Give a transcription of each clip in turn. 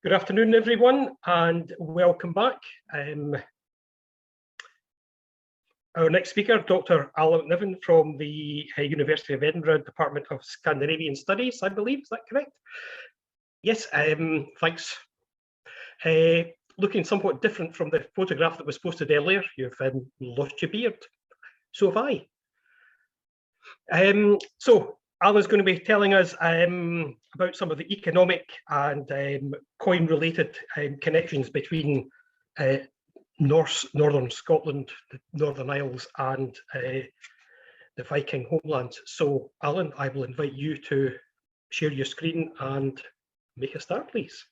Good afternoon, everyone, and welcome back. Our next speaker, Dr. Alan Macniven from the University of Edinburgh Department of Scandinavian Studies, I believe. Is that correct? Yes, thanks. Looking somewhat different from the photograph that was posted earlier. You've lost your beard. So have I. So Alan's going to be telling us about some of the economic and coin-related connections between northern Scotland, the Northern Isles, and the Viking homelands. So, Alan, I will invite you to share your screen and make a start, please.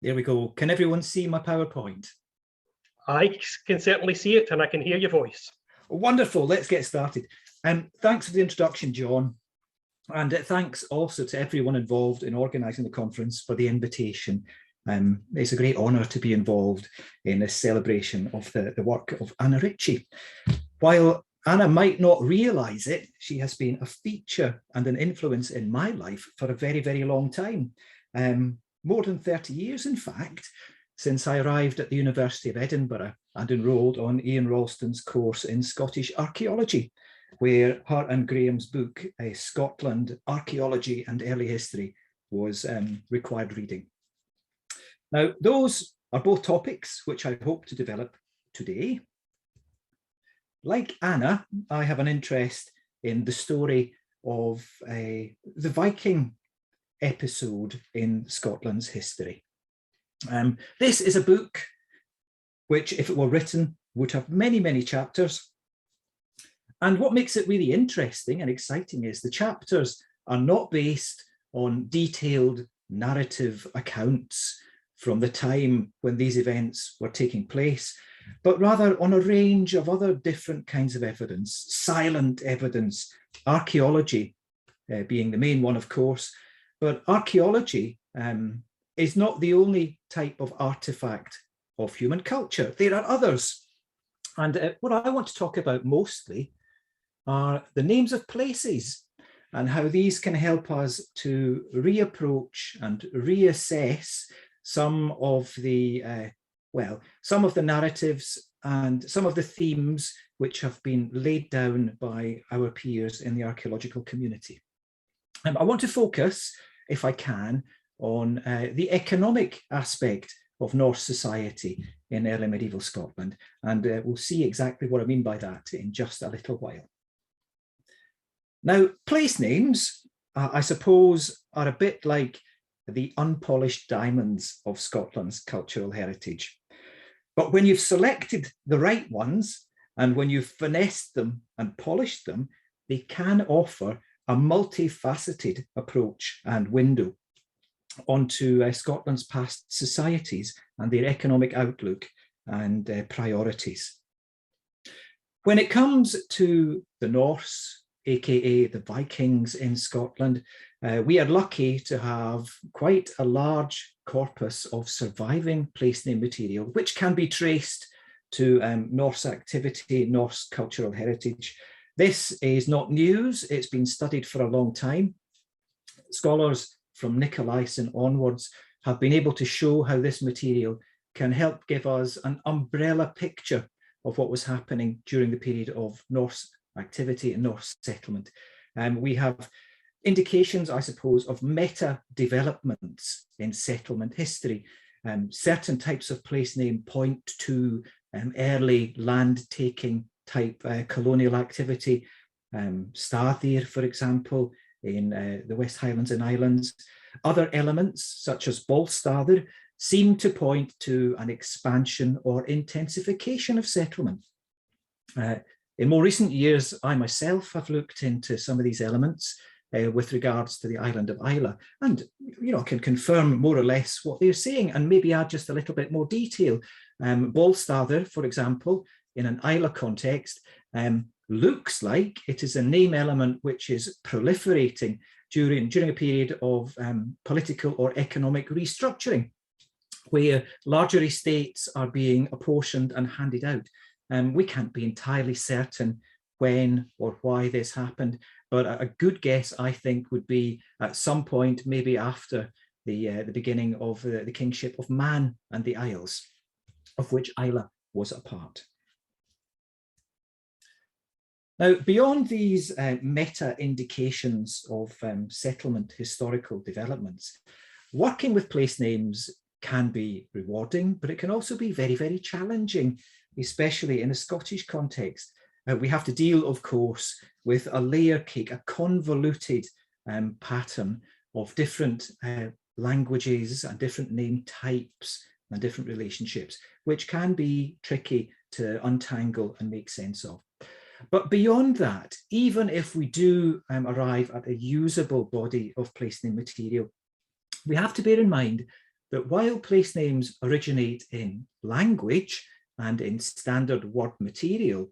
There we go. Can everyone see my PowerPoint? I can certainly see it, and I can hear your voice. Wonderful. Let's get started. Thanks for the introduction, John. And thanks also to everyone involved in organising the conference for the invitation. It's a great honour to be involved in this celebration of the work of Anna Ritchie. While Anna might not realise it, she has been a feature and an influence in my life for a very, very long time. More than 30 years, in fact, since I arrived at the University of Edinburgh and enrolled on Ian Ralston's course in Scottish archaeology, where her and Graham's book, Scotland, Archaeology and Early History, was required reading. Now, those are both topics which I hope to develop today. Like Anna, I have an interest in the story of the Viking episode in Scotland's history. This is a book which, if it were written, would have many, many chapters. And what makes it really interesting and exciting is the chapters are not based on detailed narrative accounts from the time when these events were taking place, but rather on a range of other different kinds of evidence, silent evidence, archaeology being the main one, of course, but archaeology is not the only type of artifact of human culture. There are others. And what I want to talk about mostly are the names of places and how these can help us to reapproach and reassess some of the, some of the narratives and some of the themes which have been laid down by our peers in the archaeological community. I want to focus, if I can, on the economic aspect of Norse society in early medieval Scotland. And we'll see exactly what I mean by that in just a little while. Now, place names, I suppose, are a bit like the unpolished diamonds of Scotland's cultural heritage. But when you've selected the right ones and when you've finessed them and polished them, they can offer a multifaceted approach and window onto Scotland's past societies and their economic outlook and priorities. When it comes to the Norse, aka the Vikings in Scotland, we are lucky to have quite a large corpus of surviving place name material, which can be traced to Norse activity, Norse cultural heritage. This is not news, it's been studied for a long time. Scholars from Nicolaisen onwards have been able to show how this material can help give us an umbrella picture of what was happening during the period of Norse activity and Norse settlement. We have indications, I suppose, of meta-developments in settlement history. Certain types of place name point to early land-taking type colonial activity. Staðir, for example, in the West Highlands and Islands. Other elements, such as Bolstaðir, seem to point to an expansion or intensification of settlement. In more recent years, I myself have looked into some of these elements with regards to the island of Islay, and I can confirm more or less what they're saying and maybe add just a little bit more detail. Bolstaðir, for example, in an Islay context, looks like it is a name element which is proliferating during a period of political or economic restructuring, where larger estates are being apportioned and handed out. We can't be entirely certain when or why this happened, but a good guess, I think, would be at some point, maybe after the beginning of the kingship of Man and the Isles, of which Islay was a part. Now, beyond these meta indications of settlement historical developments, working with place names can be rewarding, but it can also be very, very challenging, especially in a Scottish context. We have to deal, of course, with a layer cake, a convoluted pattern of different languages and different name types and different relationships, which can be tricky to untangle and make sense of. But beyond that, even if we do arrive at a usable body of place name material, we have to bear in mind that while place names originate in language and in standard word material,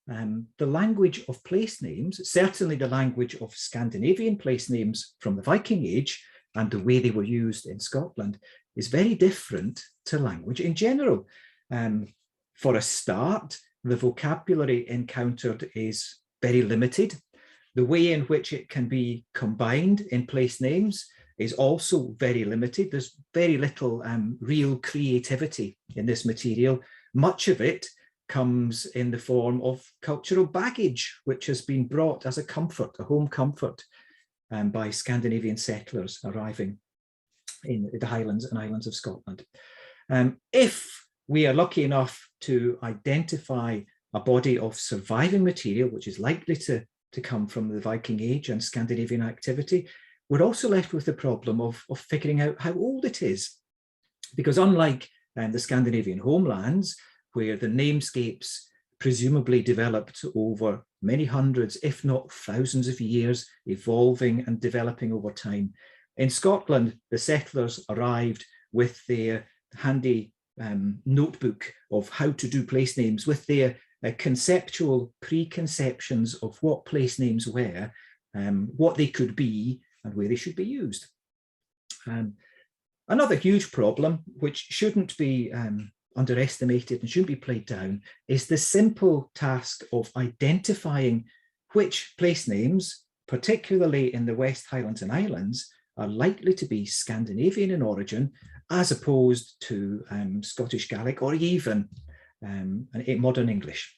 the language of place names, certainly the language of Scandinavian place names from the Viking Age and the way they were used in Scotland, is very different to language in general. For a start, the vocabulary encountered is very limited. The way in which it can be combined in place names is also very limited. There's very little real creativity in this material. Much of it comes in the form of cultural baggage, which has been brought as a comfort, a home comfort, by Scandinavian settlers arriving in the Highlands and Islands of Scotland. If we are lucky enough to identify a body of surviving material, which is likely to come from the Viking Age and Scandinavian activity, we're also left with the problem of figuring out how old it is. Because unlike the Scandinavian homelands, where the namescapes presumably developed over many hundreds, if not thousands of years, evolving and developing over time, in Scotland, the settlers arrived with their handy notebook of how to do place names, with their conceptual preconceptions of what place names were, what they could be, and where they should be used. Another huge problem, which shouldn't be underestimated and shouldn't be played down, is the simple task of identifying which place names, particularly in the West Highlands and Islands, are likely to be Scandinavian in origin, as opposed to Scottish Gaelic or even modern English.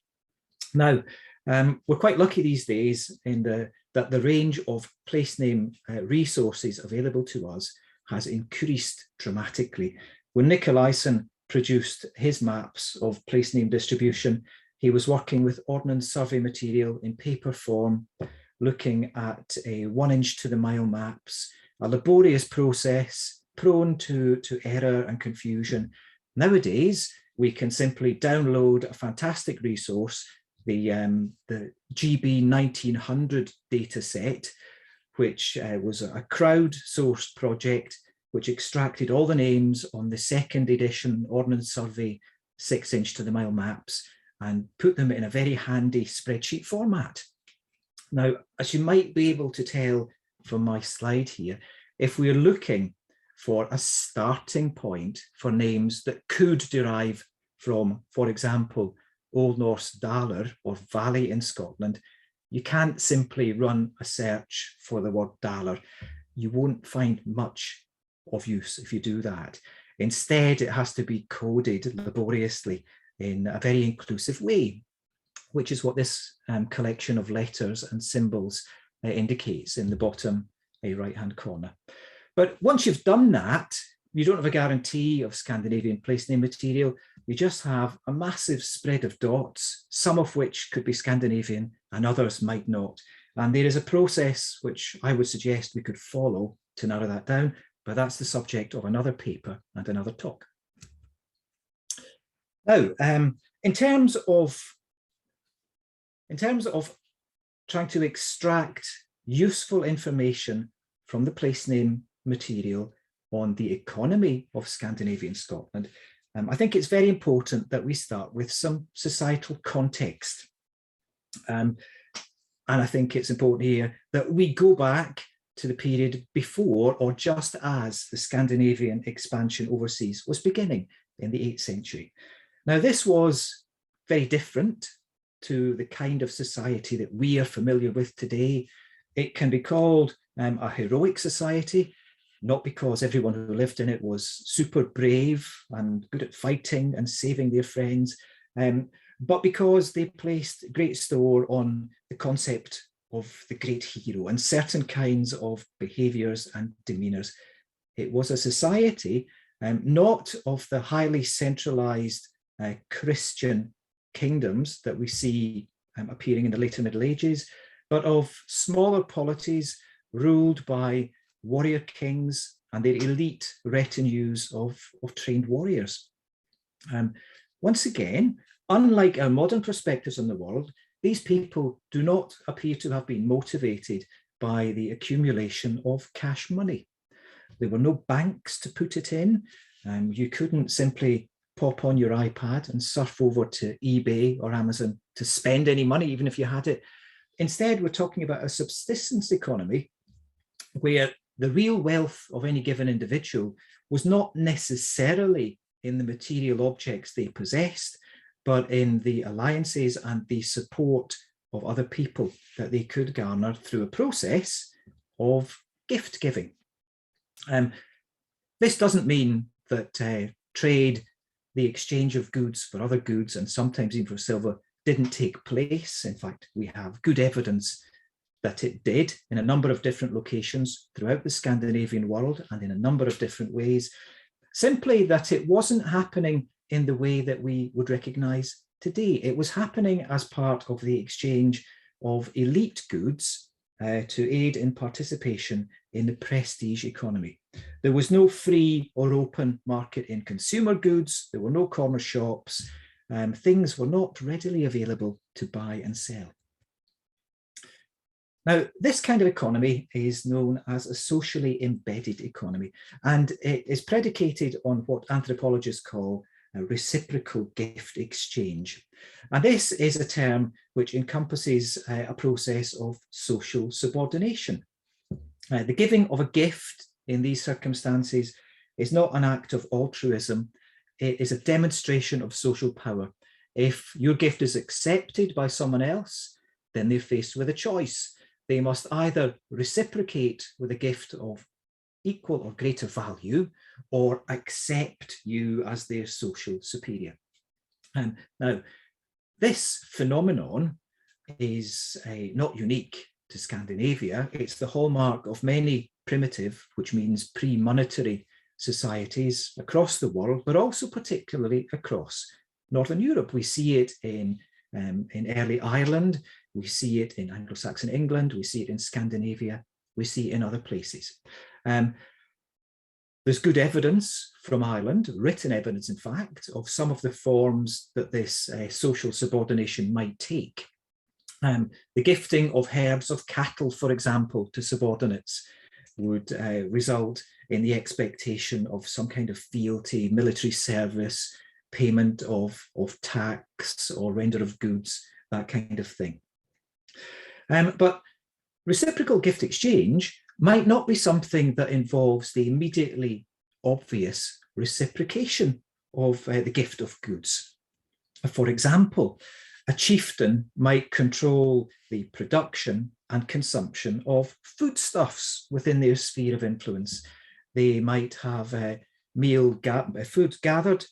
Now, we're quite lucky these days in that the range of place name resources available to us has increased dramatically. When Nicolaisen produced his maps of place name distribution, he was working with Ordnance Survey material in paper form, looking at a 1 inch to the mile maps, a laborious process prone to error and confusion. Nowadays, we can simply download a fantastic resource, the GB 1900 data set, which was a crowd-sourced project which extracted all the names on the second edition Ordnance Survey 6 inch to the mile maps and put them in a very handy spreadsheet format. Now, as you might be able to tell from my slide here, if we're looking for a starting point for names that could derive from, for example, Old Norse Dalar or valley in Scotland, you can't simply run a search for the word Dalar. You won't find much of use if you do that. Instead, it has to be coded laboriously in a very inclusive way, which is what this collection of letters and symbols indicates in the bottom right-hand corner. But once you've done that, you don't have a guarantee of Scandinavian place name material. You just have a massive spread of dots, some of which could be Scandinavian and others might not. And there is a process which I would suggest we could follow to narrow that down, but that's the subject of another paper and another talk. Now, in terms of trying to extract useful information from the place name material on the economy of Scandinavian Scotland, I think it's very important that we start with some societal context. And I think it's important here that we go back to the period before or just as the Scandinavian expansion overseas was beginning in the 8th century. Now, this was very different to the kind of society that we are familiar with today. It can be called a heroic society, not because everyone who lived in it was super brave and good at fighting and saving their friends, but because they placed great store on the concept of the great hero and certain kinds of behaviours and demeanours. It was a society not of the highly centralised Christian kingdoms that we see appearing in the later Middle Ages, but of smaller polities ruled by warrior kings and their elite retinues of trained warriors. Once again, unlike our modern perspectives on the world, these people do not appear to have been motivated by the accumulation of cash money. There were no banks to put it in. You couldn't simply pop on your iPad and surf over to eBay or Amazon to spend any money, even if you had it. Instead, we're talking about a subsistence economy where the real wealth of any given individual was not necessarily in the material objects they possessed, but in the alliances and the support of other people that they could garner through a process of gift giving. This doesn't mean that trade, the exchange of goods for other goods, and sometimes even for silver, didn't take place. In fact, we have good evidence that it did in a number of different locations throughout the Scandinavian world and in a number of different ways, simply that it wasn't happening in the way that we would recognise today. It was happening as part of the exchange of elite goods to aid in participation in the prestige economy. There was no free or open market in consumer goods. There were no corner shops. Things were not readily available to buy and sell. Now, this kind of economy is known as a socially embedded economy, and it is predicated on what anthropologists call a reciprocal gift exchange. And this is a term which encompasses a process of social subordination. The giving of a gift in these circumstances is not an act of altruism. It is a demonstration of social power. If your gift is accepted by someone else, then they're faced with a choice. They must either reciprocate with a gift of equal or greater value, or accept you as their social superior. Now, this phenomenon is not unique to Scandinavia. It's the hallmark of many primitive, which means pre-monetary societies across the world, but also particularly across Northern Europe. We see it in early Ireland, we see it in Anglo-Saxon England, we see it in Scandinavia, we see it in other places. There's good evidence from Ireland, written evidence in fact, of some of the forms that this social subordination might take. The gifting of herds of cattle, for example, to subordinates would result in the expectation of some kind of fealty, military service, payment of tax or render of goods, that kind of thing. But reciprocal gift exchange might not be something that involves the immediately obvious reciprocation of the gift of goods. For example, a chieftain might control the production and consumption of foodstuffs within their sphere of influence. They might have food gathered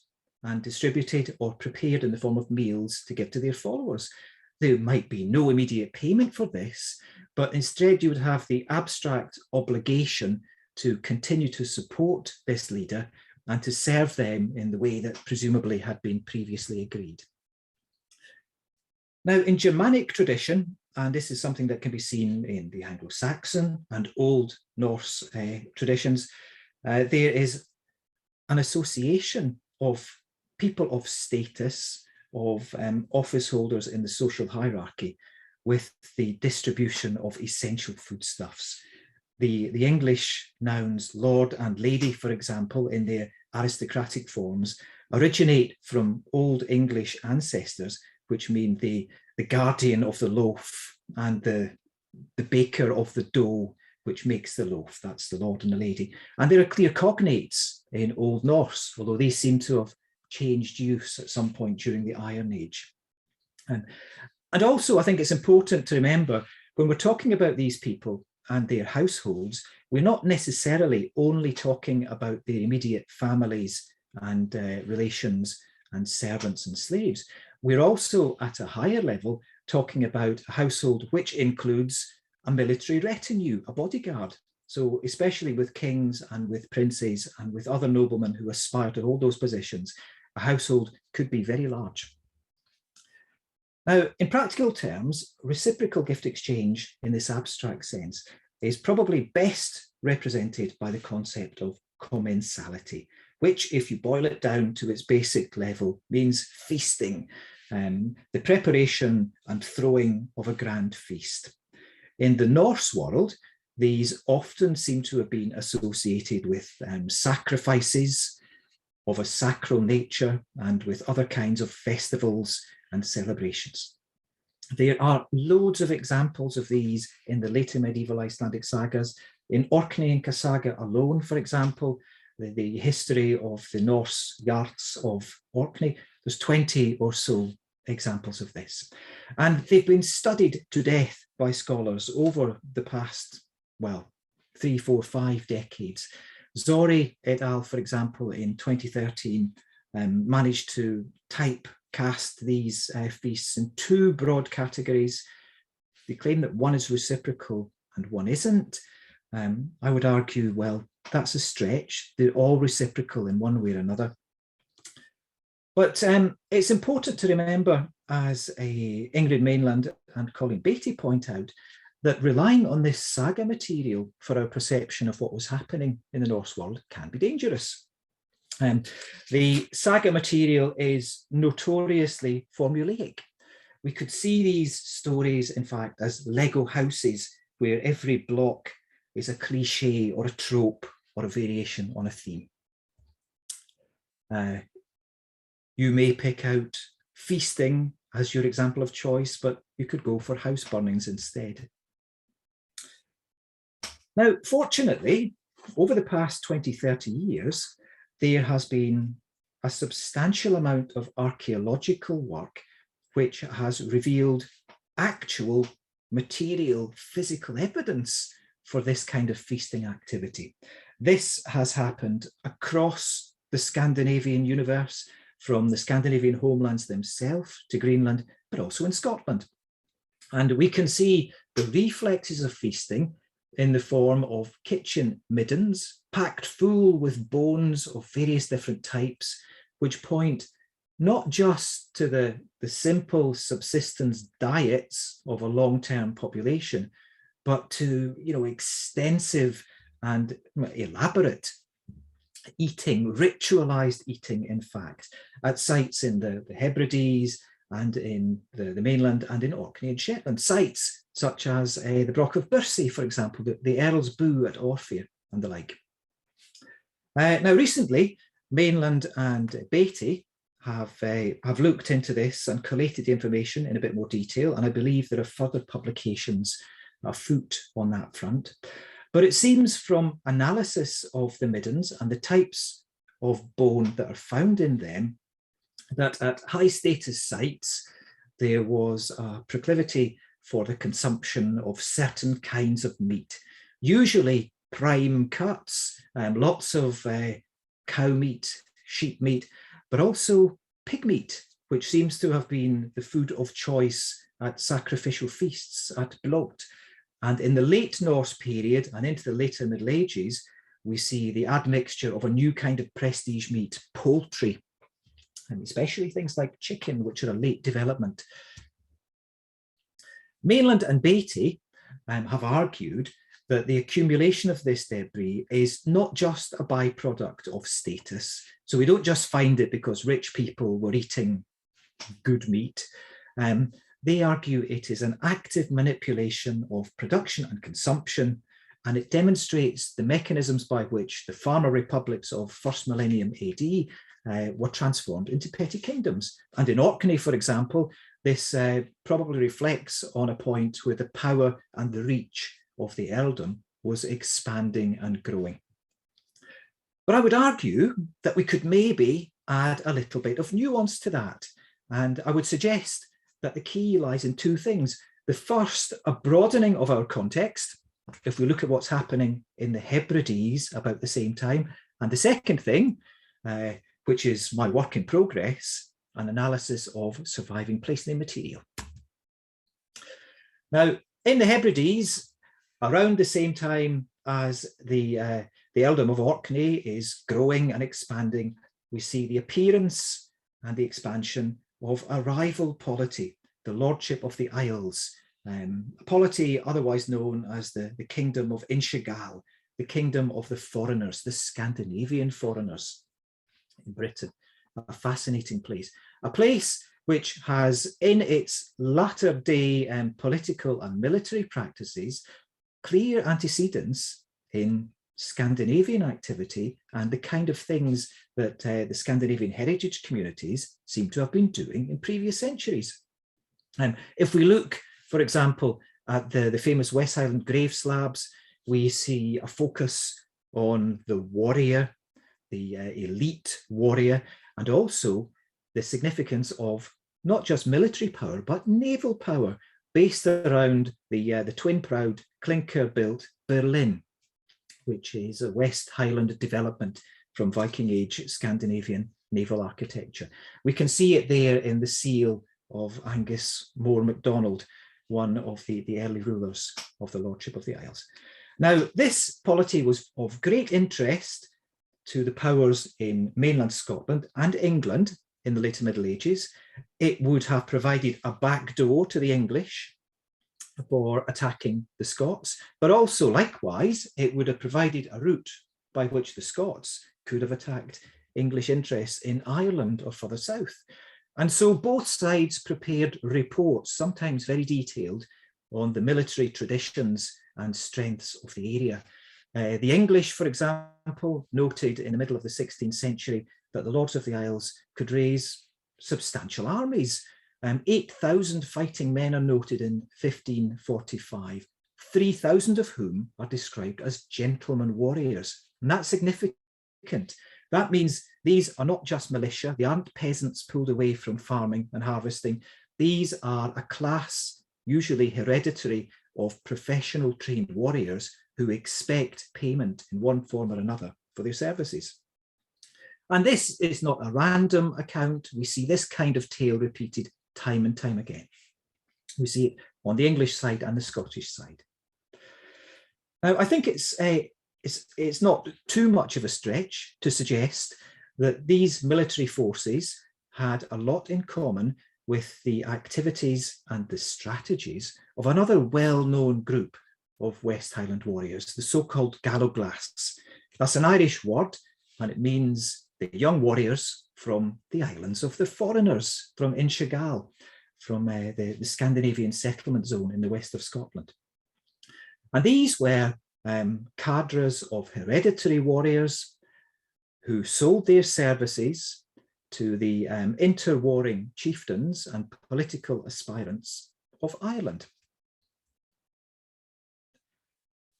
and distributed or prepared in the form of meals to give to their followers. There might be no immediate payment for this, but instead you would have the abstract obligation to continue to support this leader and to serve them in the way that presumably had been previously agreed. Now, in Germanic tradition, and this is something that can be seen in the Anglo-Saxon and Old Norse traditions, there is an association of people of status, of office holders in the social hierarchy, with the distribution of essential foodstuffs. The English nouns lord and lady, for example, in their aristocratic forms, originate from Old English ancestors, which mean the guardian of the loaf and the baker of the dough, which makes the loaf. That's the lord and the lady. And there are clear cognates in Old Norse, although these seem to have changed use at some point during the Iron Age. And also, I think it's important to remember when we're talking about these people and their households, we're not necessarily only talking about their immediate families and relations and servants and slaves. We're also at a higher level talking about a household which includes a military retinue, a bodyguard. So especially with kings and with princes and with other noblemen who aspire to hold those positions, a household could be very large. Now, in practical terms, reciprocal gift exchange in this abstract sense is probably best represented by the concept of commensality, which, if you boil it down to its basic level, means feasting, the preparation and throwing of a grand feast. In the Norse world, these often seem to have been associated with sacrifices of a sacral nature and with other kinds of festivals and celebrations. There are loads of examples of these in the later medieval Icelandic sagas. In Orkney saga alone, for example, the history of the Norse Jarls of Orkney, there's 20 or so examples of this. And they've been studied to death by scholars over the past, well, 3, 4, 5 decades. Zori et al., for example, in 2013, managed to typecast these feasts in 2 broad categories. They claim that one is reciprocal and one isn't. I would argue, well, that's a stretch. They're all reciprocal in one way or another. But it's important to remember, as Ingrid Mainland and Colleen Beattie point out, that relying on this saga material for our perception of what was happening in the Norse world can be dangerous. The saga material is notoriously formulaic. We could see these stories, in fact, as Lego houses, where every block is a cliche or a trope or a variation on a theme. You may pick out feasting as your example of choice, but you could go for house burnings instead. Now, fortunately, over the past 20, 30 years, there has been a substantial amount of archaeological work which has revealed actual material, physical evidence for this kind of feasting activity. This has happened across the Scandinavian universe, from the Scandinavian homelands themselves to Greenland, but also in Scotland. And we can see the reflexes of feasting in the form of kitchen middens, packed full with bones of various different types, which point not just to the simple subsistence diets of a long-term population, but to, extensive and elaborate eating, ritualized eating, in fact, at sites in the Hebrides and in the mainland and in Orkney and Shetland, sites such as the Broch of Bursey, for example, the Earl's Boo at Orpheum and the like. Now, recently, Mainland and Beattie have looked into this and collated the information in a bit more detail, and I believe there are further publications afoot on that front. But it seems from analysis of the middens and the types of bone that are found in them that at high status sites, there was a proclivity for the consumption of certain kinds of meat, usually prime cuts, lots of cow meat, sheep meat, but also pig meat, which seems to have been the food of choice at sacrificial feasts at Blot. And in the late Norse period and into the later Middle Ages, we see the admixture of a new kind of prestige meat, poultry, and especially things like chicken, which are a late development. Mainland and Beattie have argued that the accumulation of this debris is not just a byproduct of status. So we don't just find it because rich people were eating good meat. They argue it is an active manipulation of production and consumption, and it demonstrates the mechanisms by which the farmer republics of first millennium AD were transformed into petty kingdoms. And in Orkney, for example, this probably reflects on a point where the power and the reach of the earldom was expanding and growing. But I would argue that we could maybe add a little bit of nuance to that. And I would suggest that the key lies in two things. The first, a broadening of our context, if we look at what's happening in the Hebrides about the same time. And the second thing, which is my work in progress, an analysis of surviving place name material. Now, in the Hebrides, around the same time as the earldom of Orkney is growing and expanding, we see the appearance and the expansion of a rival polity, the Lordship of the Isles, a polity otherwise known as the Kingdom of Inchigal, the Kingdom of the Foreigners, the Scandinavian foreigners in Britain. A fascinating place, a place which has in its latter day political and military practices clear antecedents in Scandinavian activity and the kind of things that the Scandinavian heritage communities seem to have been doing in previous centuries. If we look, for example, at the famous West Highland grave slabs, we see a focus on the warrior, the elite warrior, and also the significance of not just military power, but naval power based around the twin-prowed clinker-built Berlin, which is a West Highland development from Viking Age Scandinavian naval architecture. We can see it there in the seal of Angus More MacDonald, one of the early rulers of the Lordship of the Isles. Now, this polity was of great interest to the powers in mainland Scotland and England in the later Middle Ages. It would have provided a backdoor to the English for attacking the Scots, but also likewise, it would have provided a route by which the Scots could have attacked English interests in Ireland or further south. And so both sides prepared reports, sometimes very detailed, on the military traditions and strengths of the area. The English, for example, noted in the middle of the 16th century that the Lords of the Isles could raise substantial armies. 8,000 fighting men are noted in 1545, 3,000 of whom are described as gentlemen warriors. And that's significant. That means these are not just militia, they aren't peasants pulled away from farming and harvesting. These are a class, usually hereditary, of professional trained warriors who expect payment in one form or another for their services. And this is not a random account. We see this kind of tale repeated time and time again. We see it on the English side and the Scottish side. Now, I think it's not too much of a stretch to suggest that these military forces had a lot in common with the activities and the strategies of another well-known group of West Highland warriors, the so-called Galloglass. That's an Irish word, and it means the young warriors from the islands of the foreigners, from Inchigal, from the Scandinavian settlement zone in the west of Scotland. And these were cadres of hereditary warriors who sold their services to the interwarring chieftains and political aspirants of Ireland.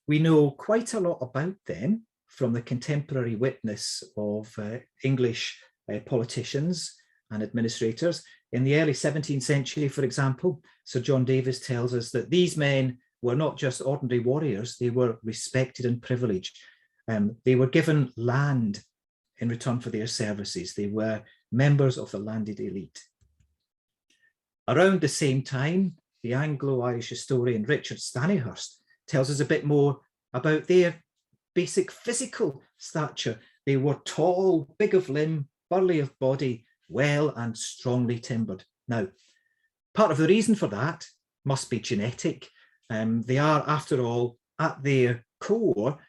We know quite a lot about them from the contemporary witness of English politicians and administrators. In the early 17th century, for example, Sir John Davis tells us that these men were not just ordinary warriors, they were respected and privileged. They were given land in return for their services. They were members of the landed elite. Around the same time, the Anglo-Irish historian Richard Stanihurst tells us a bit more about their basic physical stature. They were tall, big of limb, burly of body, well and strongly timbered. Now, part of the reason for that must be genetic. They are, after all, at their core,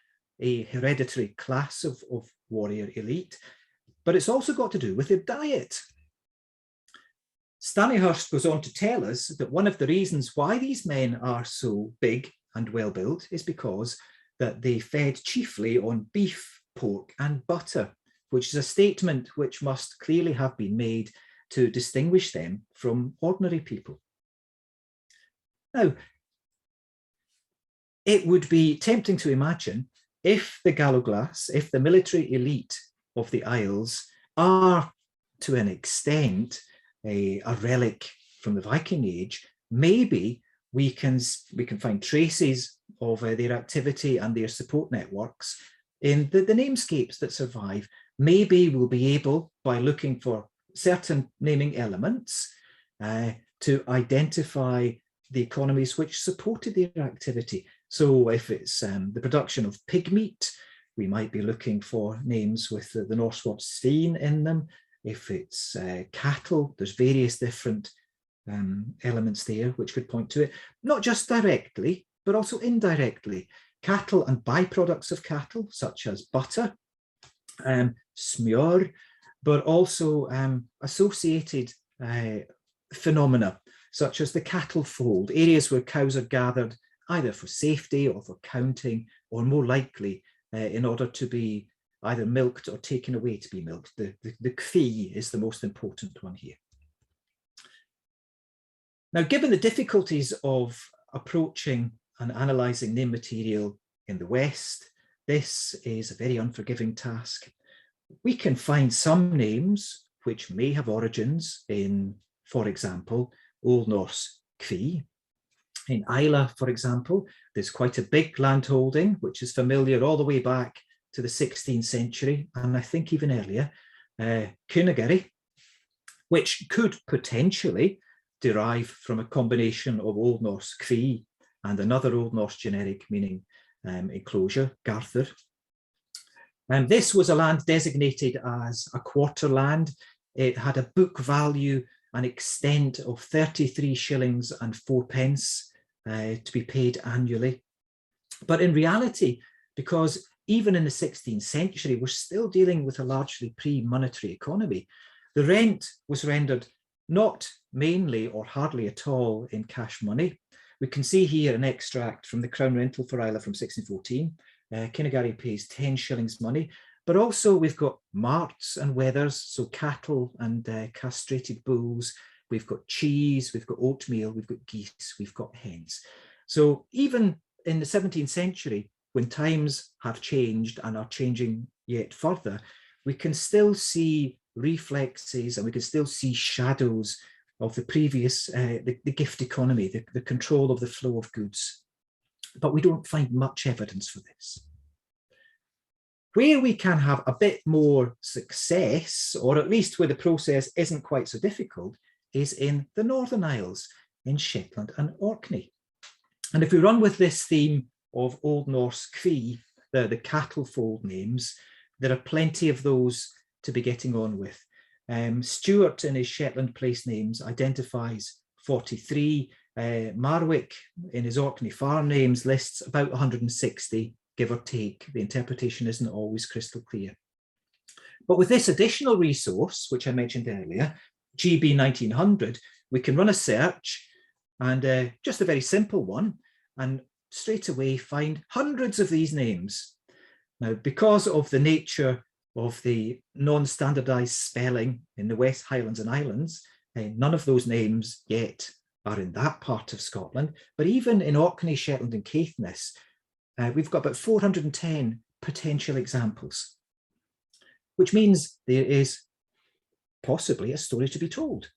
a hereditary class of warrior elite, but it's also got to do with their diet. Stanihurst goes on to tell us that one of the reasons why these men are so big and well built is because that they fed chiefly on beef, pork and butter, which is a statement which must clearly have been made to distinguish them from ordinary people. Now, it would be tempting to imagine if the Galloglass, if the military elite of the Isles are to an extent a relic from the Viking Age, maybe we can find traces of their activity and their support networks in the namescapes that survive. Maybe we'll be able, by looking for certain naming elements, to identify the economies which supported their activity. So if it's the production of pig meat, we might be looking for names with the Norse word svein in them. If it's cattle, there's various different elements there which could point to it, not just directly, but also indirectly. Cattle and byproducts of cattle, such as butter, smjör, but also associated phenomena, such as the cattle fold, areas where cows are gathered either for safety or for counting, or more likely in order to be either milked or taken away to be milked. The kvi is the most important one here. Now, given the difficulties of approaching and analysing name material in the West, this is a very unforgiving task. We can find some names which may have origins in, for example, Old Norse kvi. In Islay, for example, there's quite a big landholding, which is familiar all the way back to the 16th century, and I think even earlier, Kunagari, which could potentially derive from a combination of Old Norse kvi and another Old Norse generic meaning enclosure, Garthur. And this was a land designated as a quarter land. It had a book value and extent of 33 shillings and 4 pence to be paid annually. But in reality, because even in the 16th century, we're still dealing with a largely pre-monetary economy, the rent was rendered not mainly or hardly at all in cash money. We can see here an extract from the Crown Rental for Islay from 1614. Kunagari pays 10 shillings money, but also we've got marts and wethers, so cattle and castrated bulls. We've got cheese, we've got oatmeal, we've got geese, we've got hens. So even in the 17th century, when times have changed and are changing yet further, we can still see reflexes and we can still see shadows of the previous, the gift economy, the control of the flow of goods. But we don't find much evidence for this. Where we can have a bit more success, or at least where the process isn't quite so difficult, is in the Northern Isles, in Shetland and Orkney. And if we run with this theme of Old Norse kvi, the cattle fold names, there are plenty of those to be getting on with. Stuart in his Shetland place names identifies 43. Marwick in his Orkney farm names lists about 160, give or take. The interpretation isn't always crystal clear. But with this additional resource, which I mentioned earlier, GB 1900, we can run a search, and just a very simple one, and straight away find hundreds of these names. Now, because of the nature of the non-standardized spelling in the West Highlands and Islands, none of those names yet are in that part of Scotland. But even in Orkney, Shetland and Caithness, we've got about 410 potential examples, which means there is possibly a story to be told.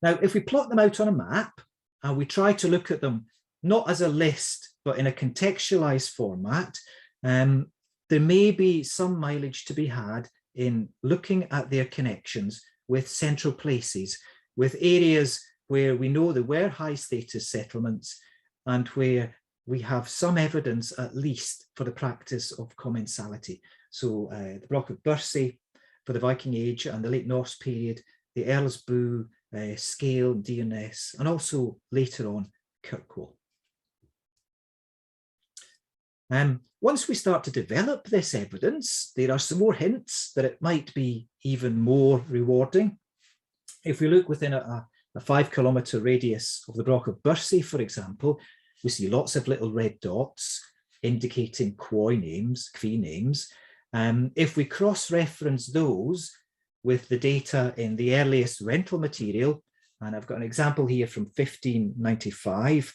Now, if we plot them out on a map and we try to look at them not as a list, but in a contextualized format, there may be some mileage to be had in looking at their connections with central places, with areas where we know there were high status settlements and where we have some evidence at least for the practice of commensality. So the Broch of Bursey for the Viking Age and the late Norse period, the Earl's Boo, Scale, Dearness, and also later on Kirkwall. Once we start to develop this evidence, there are some more hints that it might be even more rewarding. If we look within a 5 kilometre radius of the Broch of Bursey, for example, we see lots of little red dots indicating kvi names. If we cross-reference those with the data in the earliest rental material, and I've got an example here from 1595.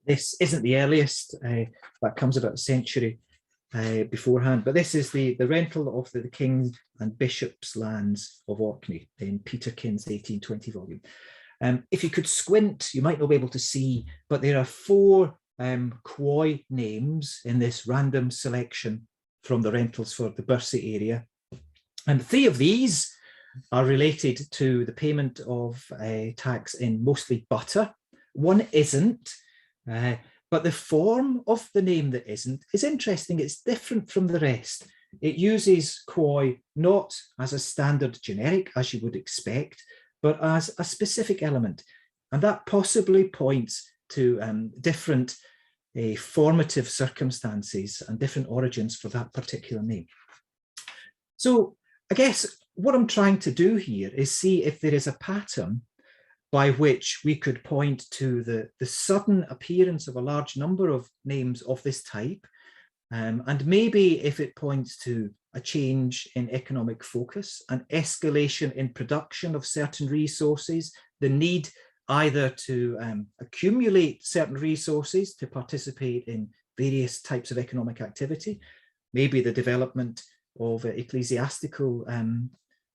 This isn't the earliest, that comes about a century beforehand, but this is the rental of the King and Bishop's lands of Orkney in Peterkin's 1820 volume. If you could squint, you might not be able to see, but there are 4 Quoy names in this random selection from the rentals for the Bursey area. And 3 of these are related to the payment of tax in mostly butter. 1 isn't, but the form of the name that isn't is interesting. It's different from the rest. It uses Quoy not as a standard generic, as you would expect, but as a specific element. And that possibly points to different formative circumstances and different origins for that particular name. So I guess what I'm trying to do here is see if there is a pattern by which we could point to the sudden appearance of a large number of names of this type, and maybe if it points to a change in economic focus, an escalation in production of certain resources, the need either to accumulate certain resources to participate in various types of economic activity, maybe the development of ecclesiastical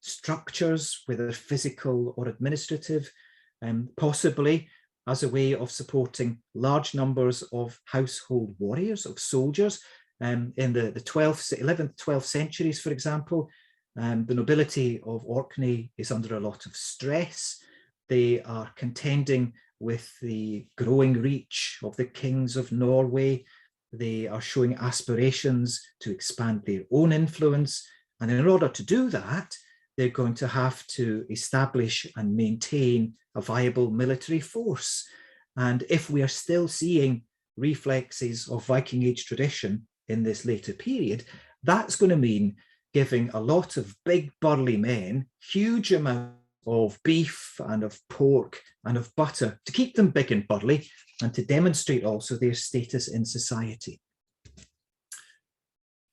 structures, whether physical or administrative, possibly as a way of supporting large numbers of household warriors, of soldiers. In the 11th, 12th centuries, for example, the nobility of Orkney is under a lot of stress. They are contending with the growing reach of the kings of Norway. They are showing aspirations to expand their own influence. And in order to do that, they're going to have to establish and maintain a viable military force. And if we are still seeing reflexes of Viking Age tradition in this later period, that's going to mean giving a lot of big burly men huge amounts of beef and of pork and of butter to keep them big and burly and to demonstrate also their status in society.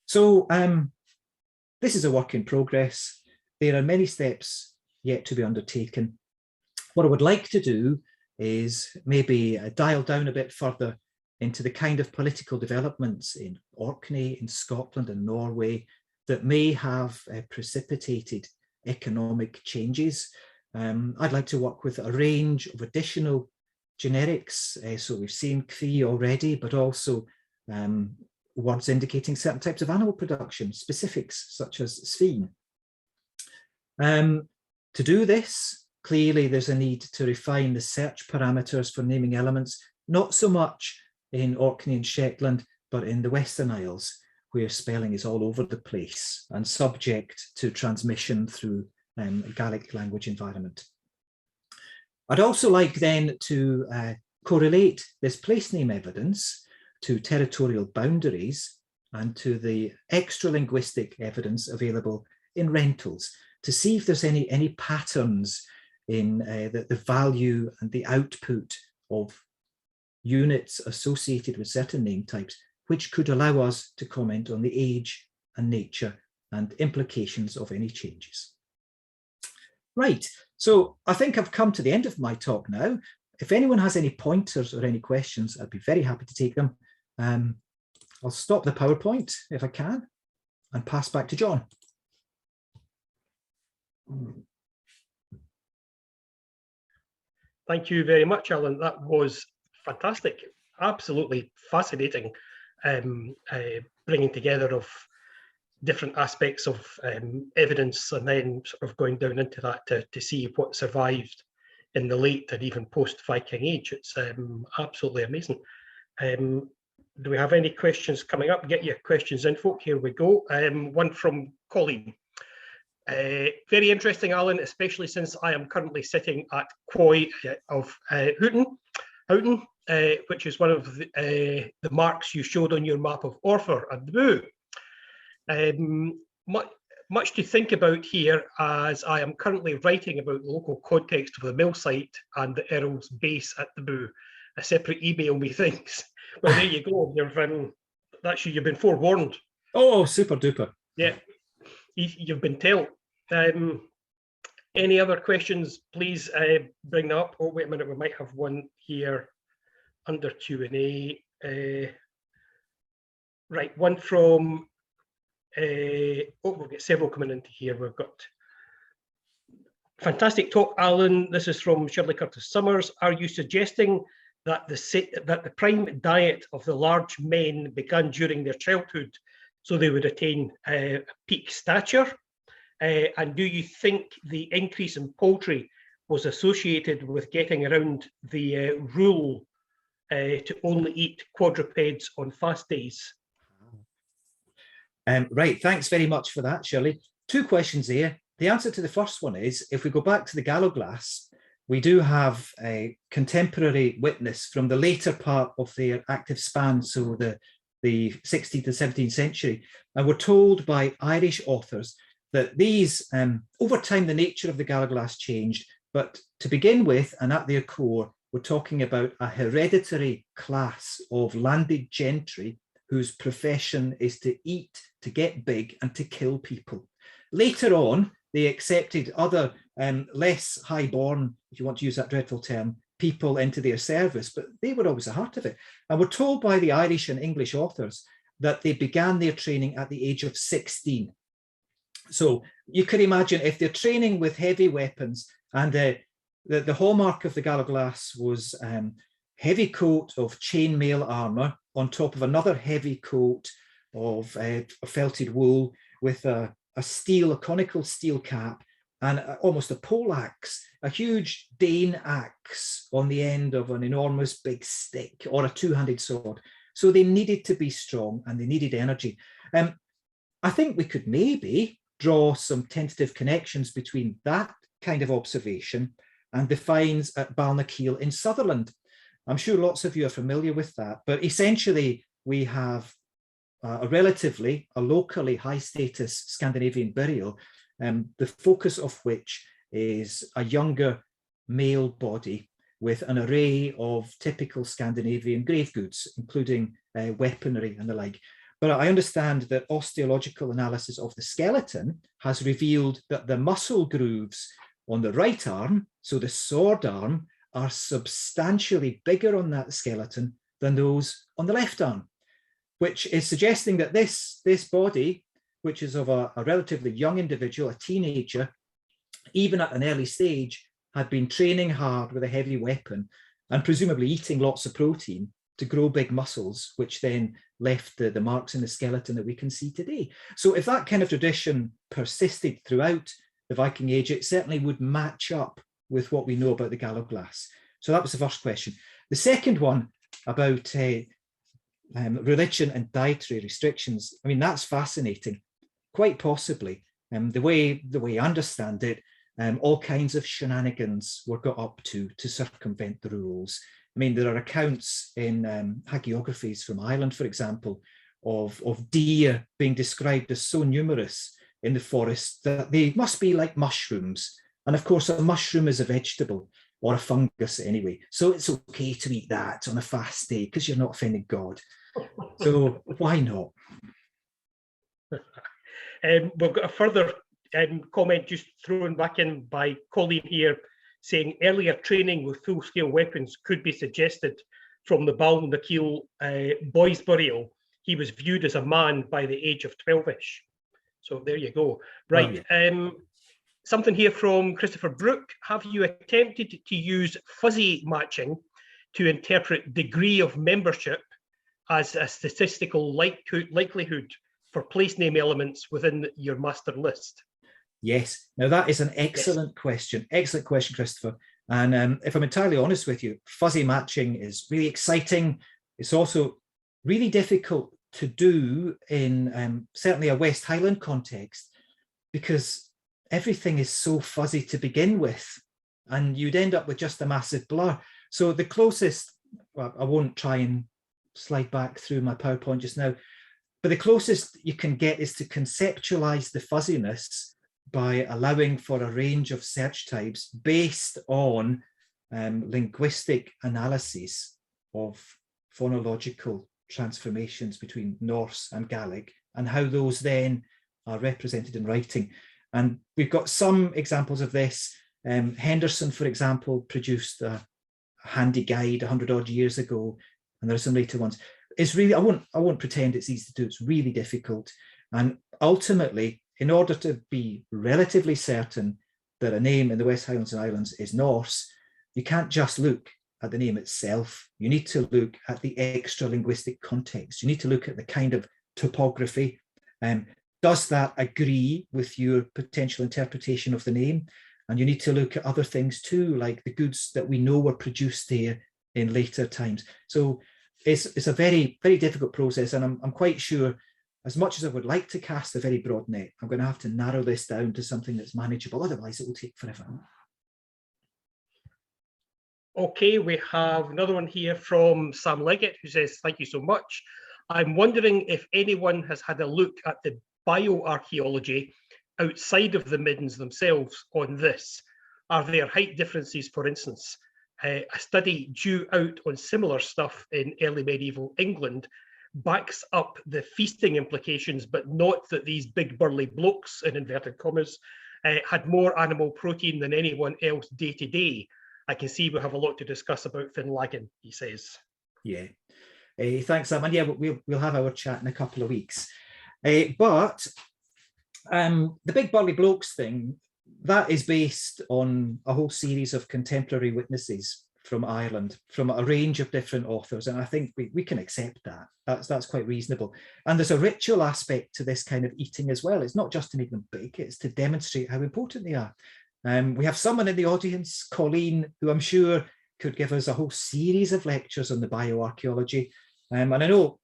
So this is a work in progress. There are many steps yet to be undertaken. What I would like to do is maybe dial down a bit further into the kind of political developments in Orkney, in Scotland and Norway that may have precipitated economic changes. I'd like to work with a range of additional generics. So we've seen Cree already, but also words indicating certain types of animal production, specifics such as svin. To do this, clearly there's a need to refine the search parameters for naming elements, not so much in Orkney and Shetland, but in the Western Isles, where spelling is all over the place and subject to transmission through a Gaelic language environment. I'd also like then to correlate this place name evidence to territorial boundaries and to the extra linguistic evidence available in rentals to see if there's any patterns in the value and the output of units associated with certain name types, which could allow us to comment on the age and nature and implications of any changes. Right, so I think I've come to the end of my talk now. If anyone has any pointers or any questions, I'd be very happy to take them. I'll stop the PowerPoint if I can and pass back to John. Thank you very much, Alan. That was fantastic, absolutely fascinating, bringing together of different aspects of evidence and then sort of going down into that to see what survived in the late and even post-Viking Age. It's absolutely amazing. Do we have any questions coming up? Get your questions in, folk. Here we go. One from Colleen. Very interesting, Alan, especially since I am currently sitting at Quoy of Houghton, which is one of the marks you showed on your map of Orfer and the Boo. Much to think about here, as I am currently writing about the local context of the mill site and the Earl's base at the Boo. A separate email, methinks. Well, there you go. You've been forewarned. Oh, super duper. Yeah, you've been told. Any other questions, please bring that up. Oh, wait a minute, we might have one here under Q&A. Right, one from, we'll get several coming into here. We've got fantastic talk, Alan. This is from Shirley Curtis Summers. Are you suggesting that the prime diet of the large men began during their childhood so they would attain peak stature? And do you think the increase in poultry was associated with getting around the rule to only eat quadrupeds on fast days? Right, thanks very much for that, Shirley. Two questions there. The answer to the first one is, if we go back to the galloglass, we do have a contemporary witness from the later part of their active span, so the 16th and 17th century, and we're told by Irish authors that these, over time, the nature of the galloglass changed, but to begin with, and at their core, we're talking about a hereditary class of landed gentry whose profession is to eat, to get big, and to kill people. Later on, they accepted other less high-born, if you want to use that dreadful term, people into their service, but they were always the heart of it. And we're told by the Irish and English authors that they began their training at the age of 16. So you can imagine if they're training with heavy weapons, and the hallmark of the galloglass was heavy coat of chainmail armour on top of another heavy coat of felted wool with a conical steel cap, and almost a pole axe, a huge Dane axe on the end of an enormous big stick, or a two-handed sword. So they needed to be strong and they needed energy. I think we could maybe draw some tentative connections between that kind of observation and the finds at Balnakeil in Sutherland. I'm sure lots of you are familiar with that, but essentially we have a locally high status Scandinavian burial, the focus of which is a younger male body with an array of typical Scandinavian grave goods, including weaponry and the like. But I understand that osteological analysis of the skeleton has revealed that the muscle grooves on the right arm, so the sword arm, are substantially bigger on that skeleton than those on the left arm, which is suggesting that this body, which is of a relatively young individual, a teenager, even at an early stage, had been training hard with a heavy weapon and presumably eating lots of protein to grow big muscles, which then left the marks in the skeleton that we can see today. So if that kind of tradition persisted throughout the Viking Age, it certainly would match up with what we know about the galloglass. So that was the first question. The second one about religion and dietary restrictions, I mean, that's fascinating. Quite possibly, the way I understand it, all kinds of shenanigans were got up to circumvent the rules. I mean, there are accounts in hagiographies from Ireland, for example, of deer being described as so numerous in the forest that they must be like mushrooms. And of course, a mushroom is a vegetable, or a fungus anyway. So it's okay to eat that on a fast day because you're not offending God. So why not? We've got a further comment just thrown back in by Colleen here, saying earlier training with full-scale weapons could be suggested from the Balnakeil boys' burial. He was viewed as a man by the age of 12-ish. So there you go. Right. Oh, yeah. Something here from Christopher Brooke. Have you attempted to use fuzzy matching to interpret degree of membership as a statistical likelihood for place name elements within your master list? Yes. Now that is an excellent question. Excellent question, Christopher. And if I'm entirely honest with you, fuzzy matching is really exciting. It's also really difficult to do in certainly a West Highland context, because everything is so fuzzy to begin with, and you'd end up with just a massive blur. So the closest, well, I won't try and slide back through my PowerPoint just now, but the closest you can get is to conceptualize the fuzziness by allowing for a range of search types based on linguistic analyses of phonological transformations between Norse and Gaelic, and how those then are represented in writing. And we've got some examples of this. Henderson, for example, produced a handy guide 100 odd years ago, and there are some later ones. it's really, I won't pretend it's easy to do. It's really difficult. And ultimately, in order to be relatively certain that a name in the West Highlands and Islands is Norse, you can't just look at the name itself. You need to look at the extra linguistic context. You need to look at the kind of topography. Does that agree with your potential interpretation of the name? And you need to look at other things too, like the goods that we know were produced there in later times. So it's a very, very difficult process. And I'm quite sure, as much as I would like to cast a very broad net, I'm going to have to narrow this down to something that's manageable. Otherwise, it will take forever. Okay, we have another one here from Sam Leggett, who says, thank you so much. I'm wondering if anyone has had a look at the bioarchaeology outside of the middens themselves on this. Are there height differences, for instance? A study due out on similar stuff in early medieval England backs up the feasting implications, but not that these big burly blokes, in inverted commas, had more animal protein than anyone else day to day. I can see we have a lot to discuss about Finlaggan, he says. Yeah, thanks, Sam. And yeah, we'll have our chat in a couple of weeks. But the big burly blokes thing, that is based on a whole series of contemporary witnesses from Ireland, from a range of different authors, and I think we can accept that. That's quite reasonable. And there's a ritual aspect to this kind of eating as well. It's not just to make them big, it's to demonstrate how important they are. We have someone in the audience, Colleen, who I'm sure could give us a whole series of lectures on the bioarchaeology. And I know,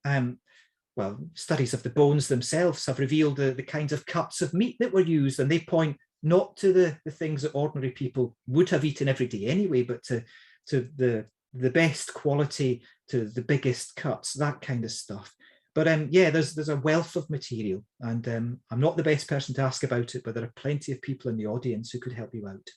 well, studies of the bones themselves have revealed the kinds of cuts of meat that were used, and they point not to the things that ordinary people would have eaten every day anyway, but to the best quality, to the biggest cuts, that kind of stuff. But yeah, there's a wealth of material, and I'm not the best person to ask about it, but there are plenty of people in the audience who could help you out.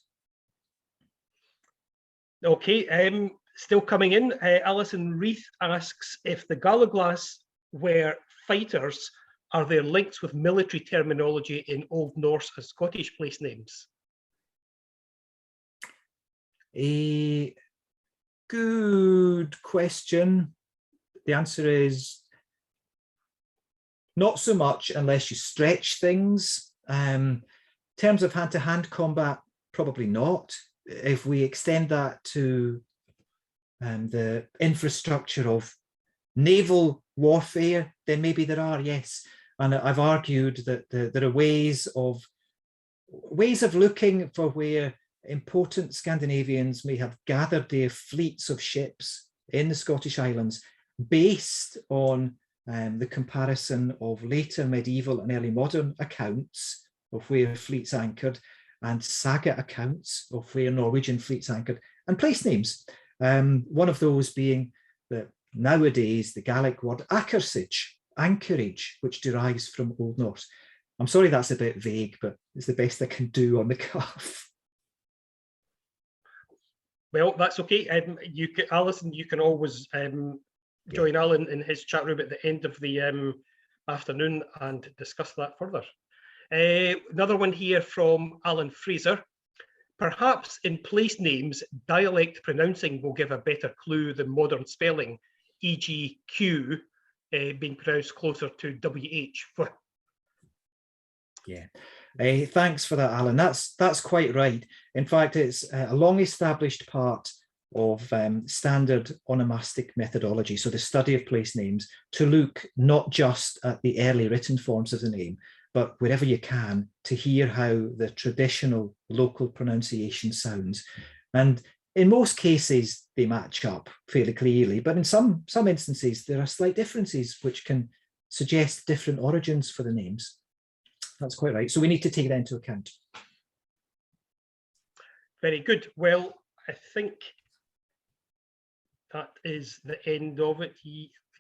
Okay, still coming in, Alison Reith asks if the Galaglas were fighters, are there links with military terminology in Old Norse and Scottish place names? A good question. The answer is not so much, unless you stretch things. Terms of hand-to-hand combat, probably not. If we extend that to the infrastructure of naval warfare, then maybe there are, yes. And I've argued that there are ways of looking for where important Scandinavians may have gathered their fleets of ships in the Scottish Islands based on the comparison of later medieval and early modern accounts of where fleets anchored, and saga accounts of where Norwegian fleets anchored, and place names. One of those being that nowadays the Gaelic word anchorage, which derives from Old Norse. I'm sorry that's a bit vague, but it's the best I can do on the cuff. Well, that's okay. Alison, you can always join Alan in his chat room at the end of the afternoon and discuss that further. Another one here from Alan Fraser. Perhaps in place names, dialect pronouncing will give a better clue than modern spelling, e.g. Q being pronounced closer to WH. Yeah, thanks for that, Alan. That's quite right. In fact, it's a long-established part of standard onomastic methodology, so the study of place names, to look not just at the early written forms of the name, but wherever you can, to hear how the traditional local pronunciation sounds. And in most cases, they match up fairly clearly, but in some instances, there are slight differences which can suggest different origins for the names. That's quite right. So we need to take that into account. Very good. Well, I think that is the end of it.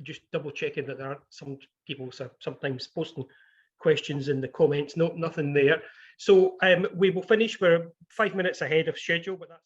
Just double checking that there are some people sometimes posting questions in the comments. No, nothing there. So we will finish. We're 5 minutes ahead of schedule, but that's